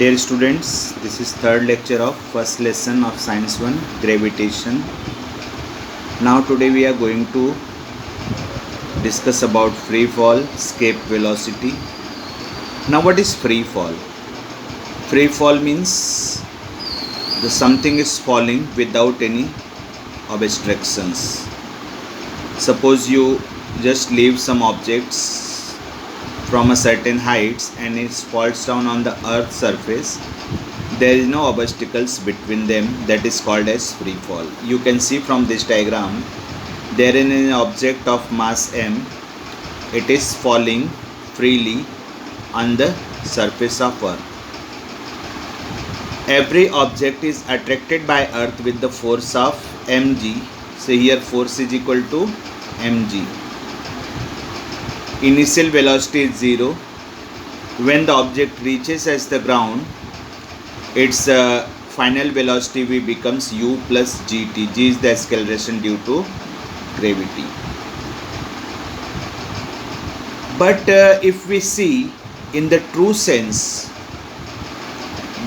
Dear students, this is third lecture of first lesson of Science 1, Gravitation. Now today we are going to discuss about free fall, escape velocity. Now what is free fall? Free fall means the something is falling without any obstructions. Suppose you just leave some objects from a certain heights and it falls down on the earth's surface. There is no obstacles between them, that is called as free fall. You can see from this diagram, there is an object of mass m. It is falling freely on the surface of earth. Every object is attracted by earth with the force of mg. So here force is equal to mg. Initial velocity is 0. When the object reaches as the ground, its final velocity v becomes u plus gt. G is the acceleration due to gravity. But if we see in the true sense,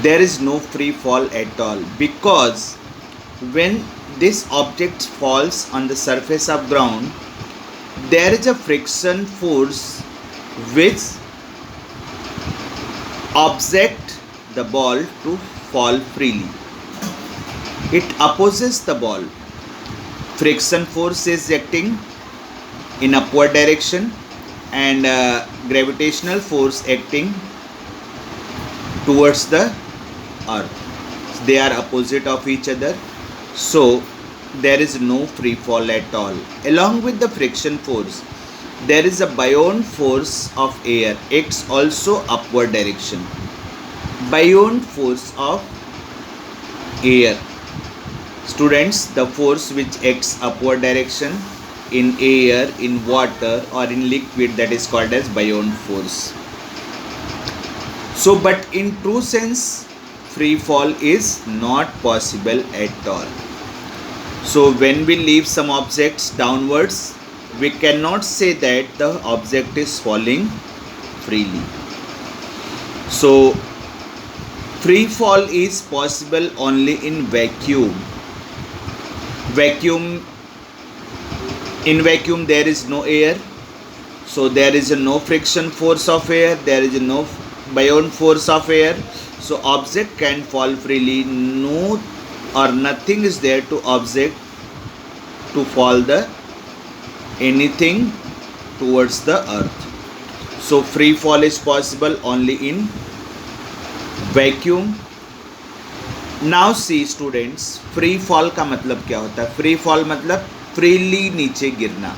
there is no free fall at all, because when this object falls on the surface of ground, there is a friction force which object the ball to fall freely. It opposes the ball. Friction force is acting in upward direction and gravitational force acting towards the earth. They are opposite of each other. So there is no free fall at all. Along with the friction force, there is a buoyant force of air acts also upward direction. Buoyant force of air. Students, the force which acts upward direction in air, in water or in liquid, that is called as buoyant force. So, but in true sense, free fall is not possible at all. So when we leave some objects downwards, we cannot say that the object is falling freely. So free fall is possible only in vacuum. In vacuum there is no air, so there is no friction force of air, there is no buoyant force of air, so object can fall freely. No or nothing is there to object to fall the anything towards the earth. So free fall is possible only in vacuum. Now see students, free fall का मतलब क्या होता है? Free fall मतलब freely नीचे गिरना.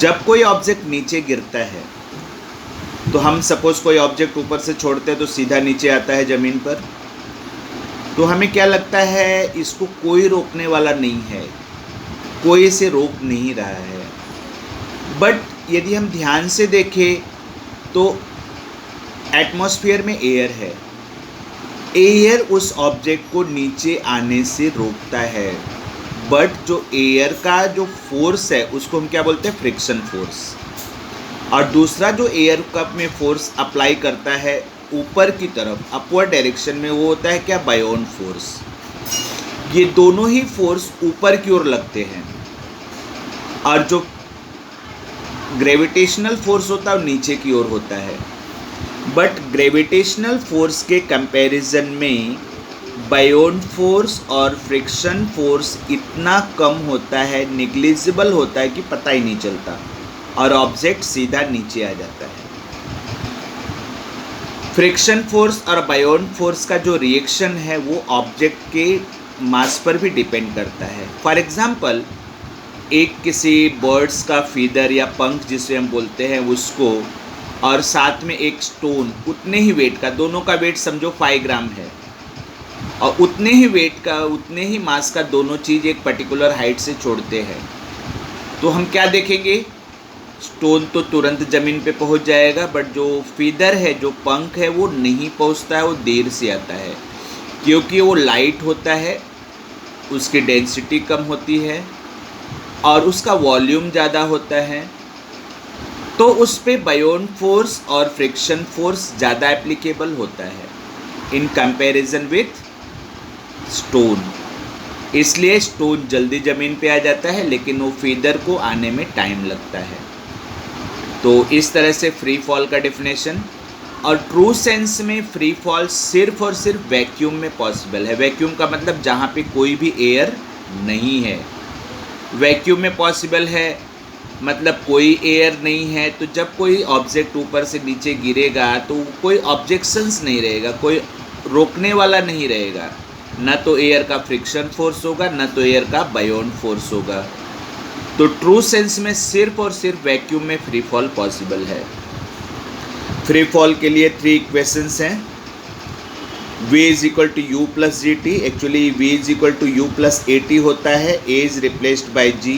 जब कोई ऑब्जेक्ट नीचे गिरता है तो हम सपोज कोई ऑब्जेक्ट ऊपर से छोड़ते हैं तो सीधा नीचे आता है ज़मीन पर, तो हमें क्या लगता है, इसको कोई रोकने वाला नहीं है, कोई इसे रोक नहीं रहा है. बट यदि हम ध्यान से देखें तो एटमॉस्फेयर में एयर है. एयर उस ऑब्जेक्ट को नीचे आने से रोकता है, बट जो एयर का जो फोर्स है उसको हम क्या बोलते हैं? Friction force. और दूसरा जो एयर कप में फोर्स अप्लाई करता है ऊपर की तरफ अपवर्ड डायरेक्शन में, वो होता है क्या? बायोन फोर्स. ये दोनों ही फोर्स ऊपर की ओर लगते हैं और जो ग्रेविटेशनल फोर्स होता है वो नीचे की ओर होता है. बट ग्रेविटेशनल फोर्स के कंपैरिजन में बायोन फोर्स और फ्रिक्शन फोर्स इतना कम होता है, निग्लिजिबल होता है कि पता ही नहीं चलता और ऑब्जेक्ट सीधा नीचे आ जाता है. फ्रिक्शन फोर्स और बायोन फोर्स का जो रिएक्शन है वो ऑब्जेक्ट के मास पर भी डिपेंड करता है. फॉर एग्जांपल, एक किसी बर्ड्स का फीदर या पंख जिसे हम बोलते हैं उसको, और साथ में एक स्टोन उतने ही वेट का, दोनों का वेट समझो 5 ग्राम है, और उतने ही वेट का, उतने ही मास का दोनों चीज़ एक पर्टिकुलर हाइट से छोड़ते हैं, तो हम क्या देखेंगे? स्टोन तो तुरंत ज़मीन पे पहुंच जाएगा, बट जो फीदर है, जो पंख है, वो नहीं पहुंचता है, वो देर से आता है, क्योंकि वो लाइट होता है, उसकी डेंसिटी कम होती है और उसका वॉल्यूम ज़्यादा होता है. तो उस पर बायोन फोर्स और फ्रिक्शन फोर्स ज़्यादा एप्लीकेबल होता है. In comparison with stone. इसलिए स्टोन जल्दी ज़मीन पे आ जाता है, लेकिन वो फीदर को आने में टाइम लगता है। तो इस तरह से फ्री फॉल का डेफिनेशन। और ट्रू सेंस में फ्री फॉल सिर्फ और सिर्फ वैक्यूम में पॉसिबल है। वैक्यूम का मतलब जहाँ पे कोई भी एयर नहीं है। वैक्यूम में पॉसिबल है मतलब कोई एयर नहीं है, तो जब कोई ऑब्जेक्ट ऊपर से नीचे गिरेगा तो कोई ऑब्जेक्शंस नहीं रहेगा, कोई रोकने वाला नहीं रहेगा। ना तो एयर का फ्रिक्शन फोर्स होगा, ना तो एयर का बायोंड फोर्स होगा। तो ट्रू सेंस में सिर्फ और सिर्फ वैक्यूम में फ्री फॉल पॉसिबल है। फ्री फॉल के लिए 3 इक्वेशंस हैं। v is equal to U plus G T. Actually v is equal to U plus A T होता है। a is replaced by g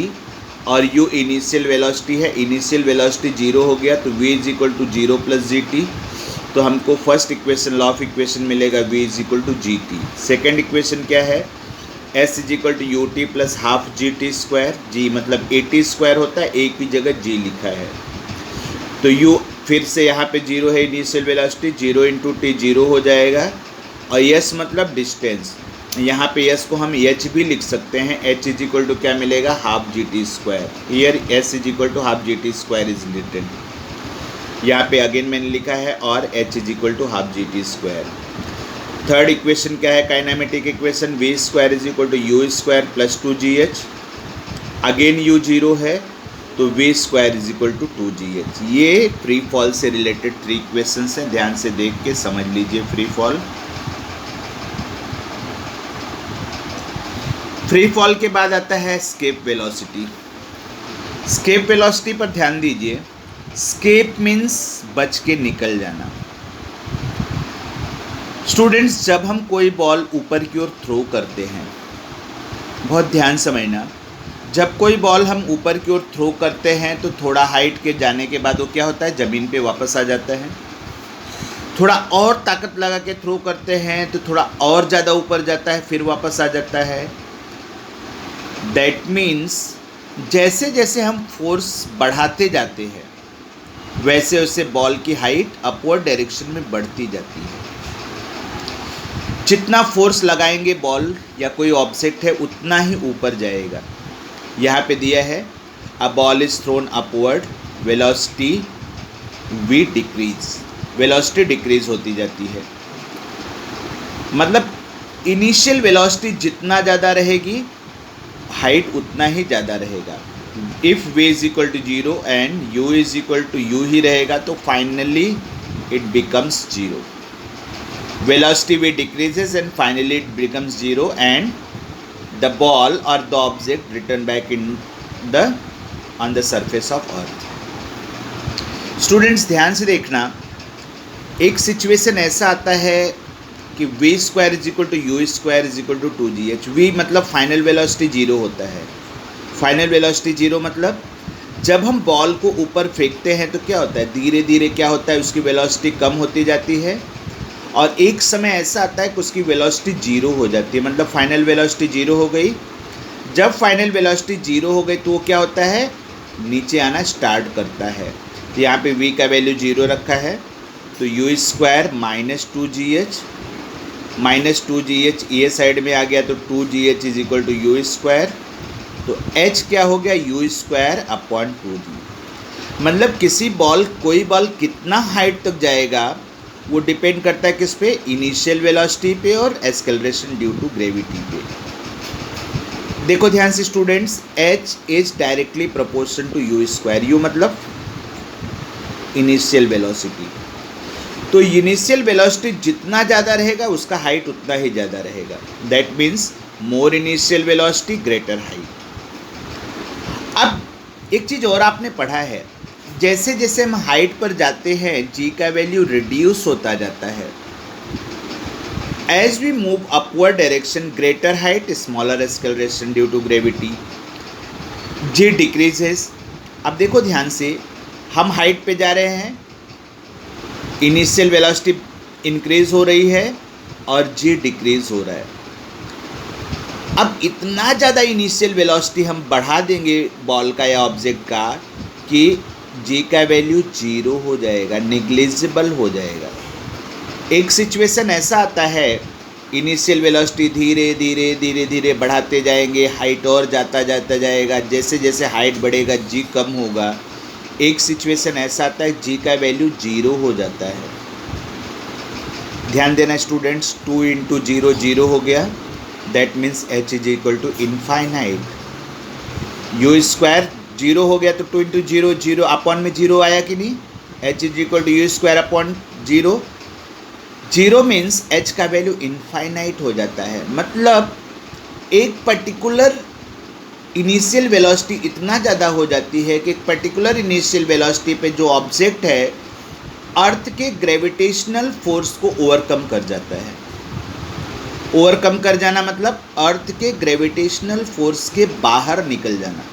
और u इनिशियल वेलोसिटी है। Initial velocity 0 हो गया तो v is equal to 0 plus G T. तो हमको first equation law of equation मिलेगा v is equal to ji T. Second equation क्या है? s is equal to U T plus half G T square. g मतलब A T square होता है, a की जगह g लिखा है। तो u फिर से यहाँ पे 0 है, इनिशियल वेलोसिटी 0 इंटू टी 0 हो जाएगा। और s मतलब डिस्टेंस, यहाँ पे s को हम h भी लिख सकते हैं। h इज इक्वल टू क्या मिलेगा? Half G T square. Here s is equal to half G T square is written. यहाँ पे अगेन मैंने लिखा है और h is equal to half G T square. Third equation क्या है? Kinematic equation v square is equal to you square plus 2gh। Again u 0 है तो v square is equal to 2gh। ये फ्री फॉल से related 3 equations हैं, ध्यान से देख के समझ लीजिए। फ्री फॉल के बाद आता है स्केप वेलोसिटी। स्केप वेलोसिटी पर ध्यान दीजिए। स्केप मीन्स बच के निकल जाना। स्टूडेंट्स, जब हम कोई बॉल ऊपर की ओर थ्रो करते हैं, बहुत ध्यान समझना, जब कोई बॉल हम ऊपर की ओर थ्रो करते हैं तो थोड़ा हाइट के जाने के बाद वो क्या होता है? ज़मीन पे वापस आ जाता है। थोड़ा और ताकत लगा के थ्रो करते हैं तो थोड़ा और ज़्यादा ऊपर जाता है, फिर वापस आ जाता है। दैट मीन्स जैसे जैसे हम फोर्स बढ़ाते जाते हैं वैसे वैसे बॉल की हाइट अपवर्ड डायरेक्शन में बढ़ती जाती है। जितना फोर्स लगाएंगे बॉल या कोई ऑब्जेक्ट है उतना ही ऊपर जाएगा। यहाँ पे दिया है a ball is thrown upward, velocity V decrease. Velocity decrease होती जाती है, मतलब इनिशियल वेलोसिटी जितना ज़्यादा रहेगी हाइट उतना ही ज़्यादा रहेगा। If v is equal to 0 and u is equal to u ही रहेगा तो finally it becomes 0। Velocity v decreases and finally it becomes 0 and the ball or the object return back on the surface of earth। Students ध्यान से देखना, एक situation ऐसा आता है कि v square is equal to you square is equal to 2gh। v मतलब final velocity 0 होता है। फाइनल वेलोसिटी 0 मतलब जब हम बॉल को ऊपर फेंकते हैं तो क्या होता है? धीरे धीरे क्या होता है? उसकी वेलोसिटी कम होती जाती है और एक समय ऐसा आता है कि उसकी वेलोसिटी 0 हो जाती है, मतलब फाइनल वेलोसिटी 0 हो गई। जब फाइनल वेलोसिटी 0 हो गई तो वो क्या होता है? नीचे आना स्टार्ट करता है। तो यहाँ पे v का वैल्यू 0 रखा है तो यू स्क्वायर माइनस 2gh ये साइड में आ गया तो 2gh is equal to you square. तो h क्या हो गया? U square upon 2g। मतलब कोई बॉल कितना हाइट तक जाएगा वो डिपेंड करता है किस पे? इनिशियल वेलोसिटी पे और एक्सेलरेशन ड्यू टू ग्रेविटी पे। देखो ध्यान से students, h is directly proportion to you square. U मतलब इनिशियल वेलोसिटी। तो इनिशियल वेलोसिटी जितना ज़्यादा रहेगा उसका हाइट उतना ही ज़्यादा रहेगा। That means more initial velocity greater height. अब एक चीज़ और आपने पढ़ा है, जैसे जैसे हम हाइट पर जाते हैं g का वैल्यू रिड्यूस होता जाता है। As we move upward direction greater height smaller acceleration due to gravity, g decreases. अब देखो ध्यान से, हम हाइट पे जा रहे हैं, इनिशियल वेलोसिटी इंक्रीज हो रही है और g डिक्रीज हो रहा है। अब इतना ज़्यादा इनिशियल वेलोसिटी हम बढ़ा देंगे बॉल का या ऑब्जेक्ट का कि g का वैल्यू 0 हो जाएगा, नेग्लिजिबल हो जाएगा। एक सिचुएशन ऐसा आता है, इनिशियल वेलोसिटी धीरे धीरे धीरे धीरे बढ़ाते जाएंगे, हाइट और जाता जाएगा, जैसे जैसे हाइट बढ़ेगा जी कम होगा। एक सिचुएशन ऐसा आता है जी का वैल्यू 0 हो जाता है। ध्यान देना स्टूडेंट्स, 2 इंटू 0 0 हो गया, that means h is equal to infinite. U square 0 हो गया तो 2 इंटू 0 0, अपॉन में 0 आया कि नहीं, h is equal to you square upon 0। 0 means h का वैल्यू इनफाइनाइट हो जाता है। मतलब एक पर्टिकुलर इनिशियल वेलोसिटी इतना ज़्यादा हो जाती है कि एक पर्टिकुलर इनिशियल वेलोसिटी पे जो ऑब्जेक्ट है अर्थ के ग्रेविटेशनल फोर्स को ओवरकम कर जाता है। ओवरकम कर जाना मतलब अर्थ के ग्रेविटेशनल फोर्स के बाहर निकल जाना।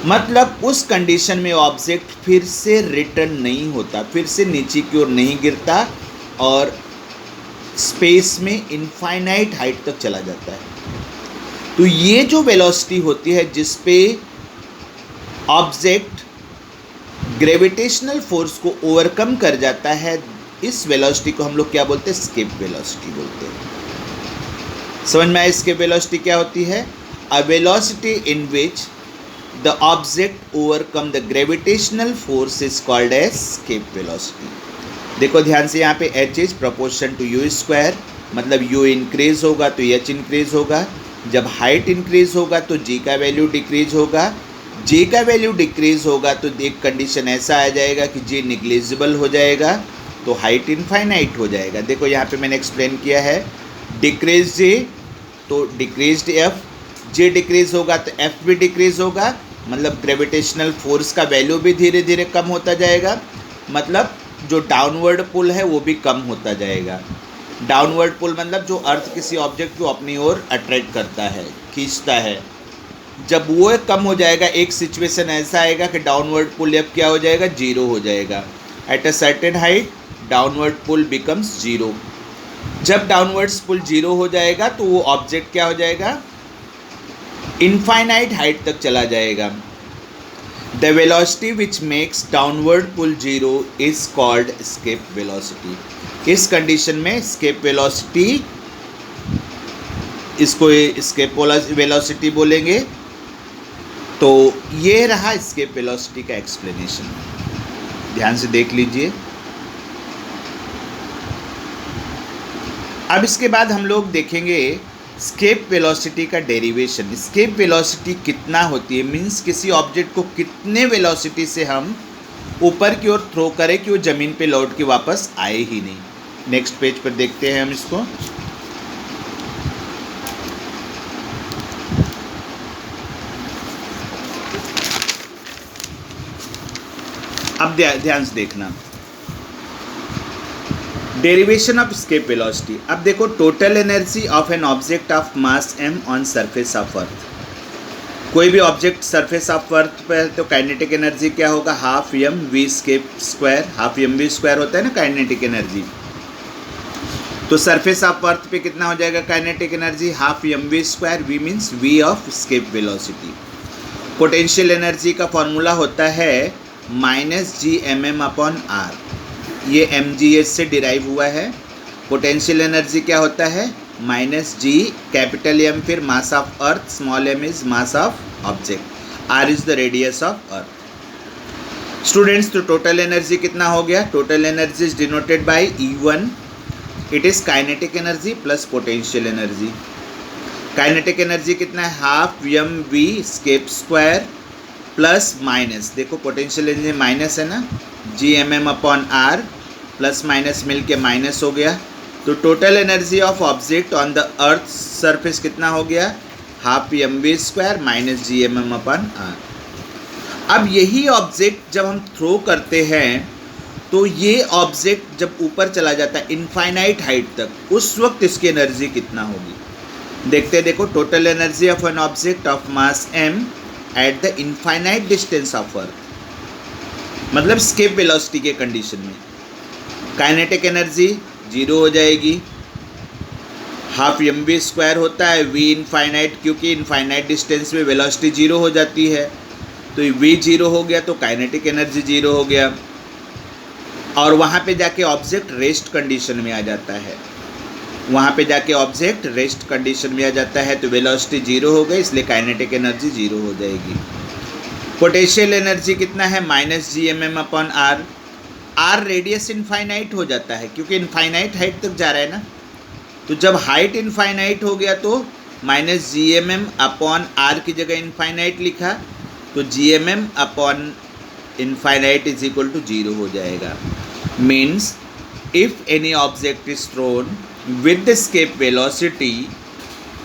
मतलब उस कंडीशन में ऑब्जेक्ट फिर से रिटर्न नहीं होता, फिर से नीचे की ओर नहीं गिरता और स्पेस में इनफाइनाइट हाइट तक चला जाता है। तो ये जो वेलोसिटी होती है जिस पे ऑब्जेक्ट ग्रेविटेशनल फोर्स को ओवरकम कर जाता है, इस वेलोसिटी को हम लोग क्या बोलते हैं, एस्केप वेलोसिटी बोलते हैं। समझ में आया एस्केप वेलोसिटी क्या होती है? A velocity in which the object overcome the gravitational force is called as escape velocity। देखो ध्यान से, यहाँ पे h is proportion to u square, मतलब u इंक्रीज होगा तो h इंक्रीज होगा। जब हाइट इंक्रीज होगा तो g का वैल्यू डिक्रीज होगा। g का वैल्यू डिक्रीज होगा तो एक कंडीशन ऐसा आ जाएगा कि g निग्लिजिबल हो जाएगा, तो हाइट इनफाइनाइट हो जाएगा। देखो यहाँ पे मैंने एक्सप्लेन किया है, डिक्रीज g तो डिक्रीज्ड f, g डिक्रीज होगा तो f भी डिक्रीज होगा, मतलब ग्रेविटेशनल फोर्स का वैल्यू भी धीरे धीरे कम होता जाएगा, मतलब जो डाउनवर्ड पुल है वो भी कम होता जाएगा। डाउनवर्ड पुल मतलब जो अर्थ किसी ऑब्जेक्ट को अपनी ओर अट्रैक्ट करता है, खींचता है, जब वो कम हो जाएगा एक सिचुएशन ऐसा आएगा कि डाउनवर्ड पुल अब क्या हो जाएगा, 0 हो जाएगा। At a certain height downward pull becomes 0। जब डाउनवर्ड्स पुल 0 हो जाएगा तो वो ऑब्जेक्ट क्या हो जाएगा, इनफाइनाइट हाइट तक चला जाएगा। The velocity which makes downward pull 0 is called escape velocity. इस कंडीशन में एस्केप वेलोसिटी, इसको एस्केप वेलोसिटी बोलेंगे। तो ये रहा एस्केप वेलोसिटी का एक्सप्लेनेशन, ध्यान से देख लीजिए। अब इसके बाद हम लोग देखेंगे एस्केप वेलोसिटी का डेरिवेशन। एस्केप वेलोसिटी कितना होती है, मीन्स किसी ऑब्जेक्ट को कितने वेलोसिटी से हम ऊपर की ओर थ्रो करें कि वो ज़मीन पे लौट के वापस आए ही नहीं। नेक्स्ट पेज पर देखते हैं हम इसको। अब ध्यान से देखना, डेरिवेशन ऑफ एस्केप वेलोसिटी। अब देखो, total energy of an object of mass m on surface of अर्थ। कोई भी ऑब्जेक्ट सरफेस ऑफ अर्थ पर तो काइनेटिक एनर्जी क्या होगा, half m v escape square. Half m v square होता है ना काइनेटिक एनर्जी। तो सरफेस ऑफ अर्थ पे कितना हो जाएगा kinetic energy, half m v square. V means v of escape velocity. Potential energy का फॉर्मूला होता है -gmm/r। ये mgh से डिराइव हुआ है। पोटेंशियल एनर्जी क्या होता है, -g, कैपिटल M फिर mass of earth, small m is mass of object, r is the radius of earth. Students, तो टोटल एनर्जी कितना हो गया, total energy is denoted by E1। It is kinetic energy plus potential energy. Kinetic energy कितना है, half m v escape square plus minus, देखो potential energy minus है ना, gmm/r plus minus मिल के माइनस हो गया। तो total energy of object on the earth surface कितना हो गया, half m v square minus gmm/r। अब यही ऑब्जेक्ट जब हम थ्रो करते हैं तो ये ऑब्जेक्ट जब ऊपर चला जाता है इनफाइनाइट हाइट तक, उस वक्त इसकी एनर्जी कितना होगी देखते हैं। देखो, total energy of an object of mass m at the infinite distance of earth, मतलब एस्केप वेलोसिटी के कंडीशन में काइनेटिक एनर्जी 0 हो जाएगी। हाफ एम वी स्क्वायर होता है वी इनफाइनाइट, क्योंकि इनफाइनाइट डिस्टेंस में वेलोसिटी 0 हो जाती है, तो वी 0 हो गया तो काइनेटिक एनर्जी 0 हो गया। और वहाँ पे जाके ऑब्जेक्ट रेस्ट कंडीशन में आ जाता है, वहाँ पे जाके ऑब्जेक्ट रेस्ट कंडीशन में आ जाता है, तो वेलोसिटी जीरो हो गई, इसलिए काइनेटिक एनर्जी जीरो हो जाएगी। पोटेंशियल एनर्जी कितना है, -gmm/r। आर रेडियस इनफाइनाइट हो जाता है क्योंकि इनफाइनाइट हाइट तक जा रहा है ना, तो जब हाइट इनफाइनाइट हो गया तो -gmm/r की जगह इनफाइनाइट लिखा, तो gmm/इनफाइनाइट इज इक्वल टू जीरो हो जाएगा। Means if any object is throne with the escape velocity,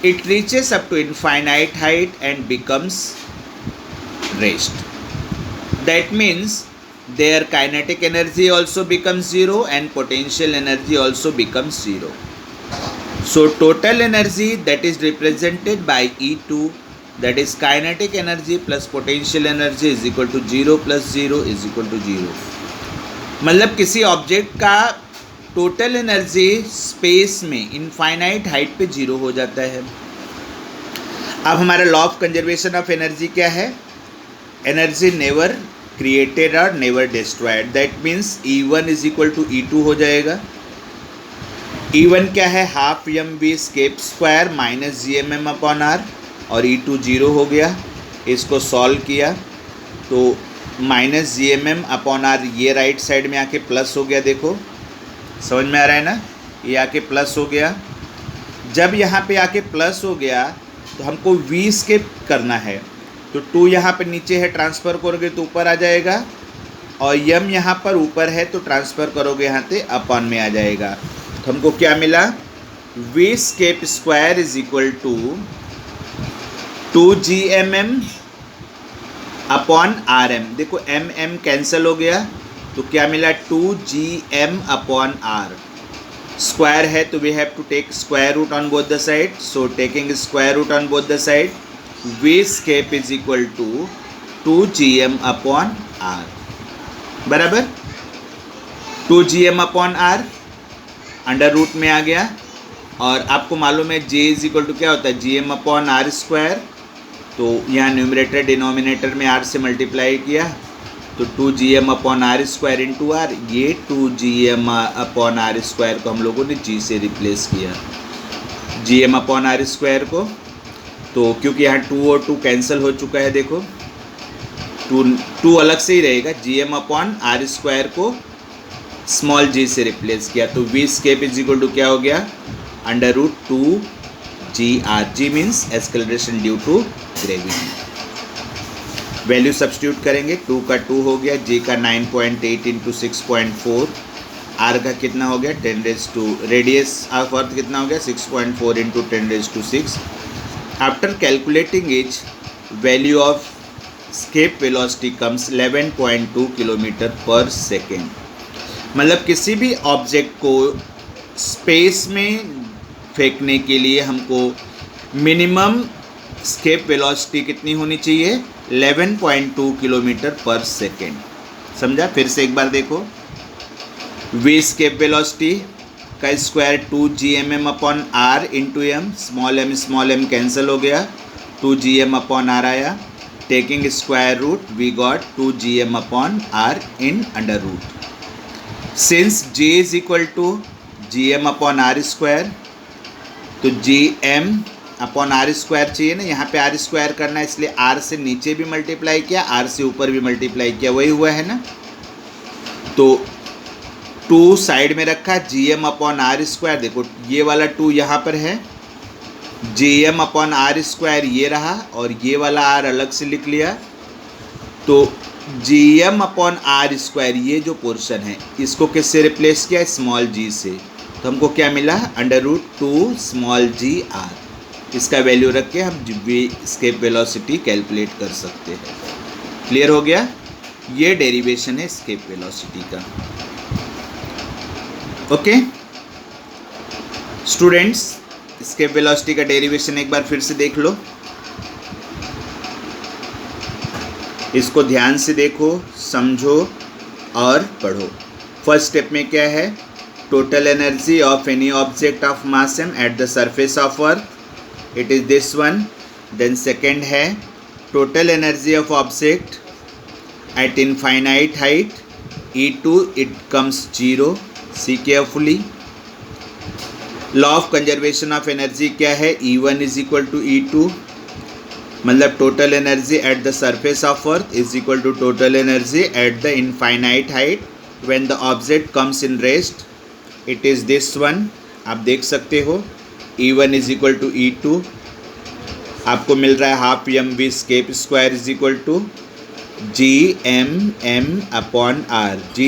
it reaches up to infinite height and becomes rest. That means their kinetic energy also becomes zero and potential energy also becomes zero. So total energy that is represented by E2, that is kinetic energy plus potential energy is equal to 0 plus 0 is equal to 0. मतलब किसी object का total energy space में infinite height पे zero हो जाता है। अब हमारा law of conservation of energy क्या है, एनर्जी नेवर क्रिएटेड और never destroyed, that means E1 is equal to E2 हो जाएगा। E1 क्या है, हाफ mv स्केप स्क्वायर -gmm/r, और E2 जीरो हो गया। इसको सॉल्व किया तो -gmm/r ये राइट साइड में आके प्लस हो गया, देखो समझ में आ रहा है ना, ये आके प्लस हो गया। जब यहाँ पे आके प्लस हो गया तो हमको v स्केप करना है, तो 2 यहाँ पे नीचे है, ट्रांसफ़र करोगे तो ऊपर आ जाएगा, और m यहाँ पर ऊपर है तो ट्रांसफ़र करोगे यहाँ से अपॉन में आ जाएगा। तो हमको क्या मिला, v escape square is equal to 2gmm/rm। देखो m कैंसिल हो गया तो क्या मिला, 2gm/r। स्क्वायर है तो we have to take square root on both the side, so taking square root on both the side, v escape is equal to 2gm/r बराबर 2gm/r under root में आ गया। और आपको मालूम है j इज इक्वल टू क्या होता है, gm/r²। तो यहाँ न्यूमरेटर डिनोमिनेटर में r से मल्टीप्लाई किया तो 2gm/r² इंटू r, ये 2gm/r² को हम लोगों ने g से रिप्लेस किया, gm/r² को। तो क्योंकि यहाँ 2 और 2 कैंसिल हो चुका है, देखो 2 अलग से ही रहेगा, gm/r² को स्मॉल g से रिप्लेस किया, तो v escape is equal to क्या हो गया, √2gr। g means acceleration due to gravity. Value substitute करेंगे, 2 का 2 हो गया, j का 9.8 इंटू 6.4, r का कितना हो गया 10⁻², रेडियस ऑफ अर्थ कितना हो गया 6.4 into 10⁻6। After calculating each value of escape velocity comes 11.2 kilometre पर सेकेंड। मतलब किसी भी ऑब्जेक्ट को स्पेस में फेंकने के लिए हमको मिनिमम स्केप वेलोसिटी कितनी होनी चाहिए, 11.2 किलोमीटर पर सेकेंड। समझा, फिर से एक बार देखो, v स्केप वेलोसिटी का square 2gmm/r into m, small m cancel हो गया, 2gm/r आया, taking square root we got 2gm/r in under root. Since j is equal to gm/r², तो gm/r² चाहिए ना, यहाँ पे r² करना है, इसलिए r से नीचे भी मल्टीप्लाई किया, r से ऊपर भी मल्टीप्लाई किया, वही हुआ है ना। तो 2 साइड में रखा, gm/r², देखो ये वाला 2 यहाँ पर है, gm/r² ये रहा, और ये वाला r अलग से लिख लिया, तो gm/r² ये जो पोर्शन है इसको किससे रिप्लेस किया, स्मॉल g से, तो हमको क्या मिला, √2 स्मॉल g/r। इसका वैल्यू रख के हम v स्केप वेलोसिटी कैलकुलेट कर सकते हैं। क्लियर हो गया, ये डेरिवेशन है स्केप वेलोसिटी का। ओके स्टूडेंट्स, स्केप वेलोसिटी का डेरिवेशन एक बार फिर से देख लो, इसको ध्यान से देखो, समझो और पढ़ो। फर्स्ट स्टेप में क्या है, total energy of any object of mass m at the surface of earth, it is this one. Then second है total energy of object at infinite height, E2 it comes 0. See carefully. Law of conservation of energy क्या है? E1 is equal to E2, मतलब total energy at the surface of earth is equal to total energy at the infinite height when the object comes in rest. It is this one. आप देख सकते हो E1 is equal to E2. आपको मिल रहा है हाफ mv escape square is equal to Gm upon r. G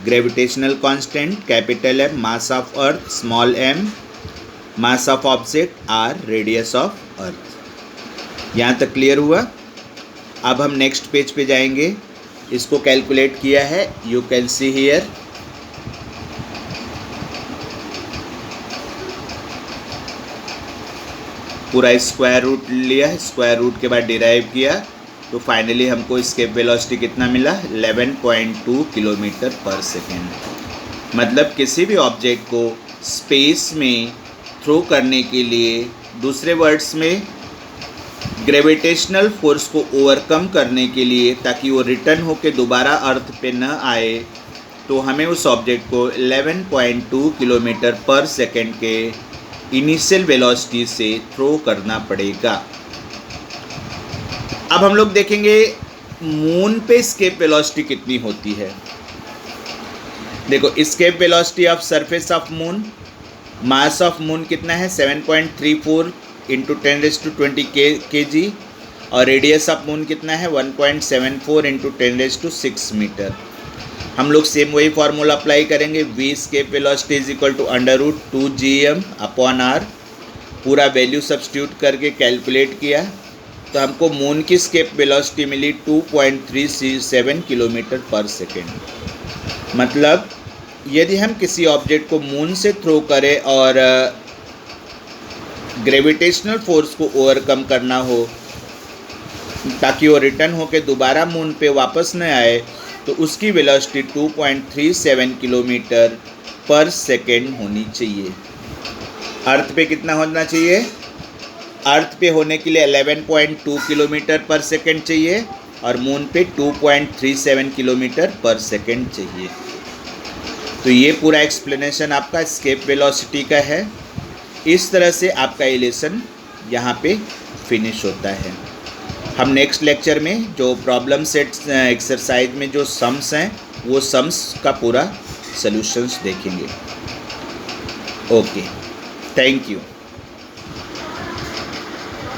gravitational constant, capital M mass of earth, small m mass of object, r radius of earth. यहाँ तक clear हुआ? अब हम नेक्स्ट पेज पे जाएंगे. इसको कैलकुलेट किया है, यू कैन सी हियर. पूरा स्क्वायर रूट लिया है, स्क्वायर रूट के बाद डिराइव किया, तो फाइनली हमको एस्केप वेलोसिटी कितना मिला? 11.2 किलोमीटर पर सेकेंड. मतलब किसी भी ऑब्जेक्ट को स्पेस में थ्रो करने के लिए, दूसरे वर्ड्स में ग्रेविटेशनल फोर्स को ओवरकम करने के लिए, ताकि वो रिटर्न होकर दोबारा अर्थ पे न आए, तो हमें उस ऑब्जेक्ट को 11.2 किलोमीटर पर सेकेंड के इनिशियल वेलोसिटी से थ्रो करना पड़ेगा. अब हम लोग देखेंगे मून पे एस्केप वेलोसिटी कितनी होती है. देखो, escape velocity of surface of moon, mass of moon कितना है? 7.34 इंटू 10⁻20 kg, और रेडियस ऑफ मून कितना है? 1.74 इंटू 10⁻6 मीटर. हम लोग सेम वही फार्मूला अप्लाई करेंगे. V escape velocity is equal to √2gm upon r. पूरा वैल्यू सब्स्टिट्यूट करके कैलकुलेट किया, तो हमको मून की एस्केप वेलोसिटी मिली 2.37 किलोमीटर पर सेकेंड. मतलब यदि हम किसी ऑब्जेक्ट को मून से थ्रो करें और ग्रेविटेशनल फोर्स को ओवरकम करना हो, ताकि वो रिटर्न होकर दोबारा मून पे वापस न आए, तो उसकी वेलोसिटी 2.37 किलोमीटर पर सेकेंड होनी चाहिए. अर्थ पे कितना होना चाहिए? अर्थ पे होने के लिए 11.2 किलोमीटर पर सेकेंड चाहिए, और मून पे 2.37 किलोमीटर पर सेकेंड चाहिए. तो ये पूरा एक्सप्लेनेशन आपका एस्केप वेलोसिटी का है. इस तरह से आपका ये लेसन यहाँ पे फिनिश होता है. हम नेक्स्ट लेक्चर में जो प्रॉब्लम सेट्स एक्सरसाइज में जो सम्स हैं, वो सम्स का पूरा सॉल्यूशंस देखेंगे. Okay, thank you.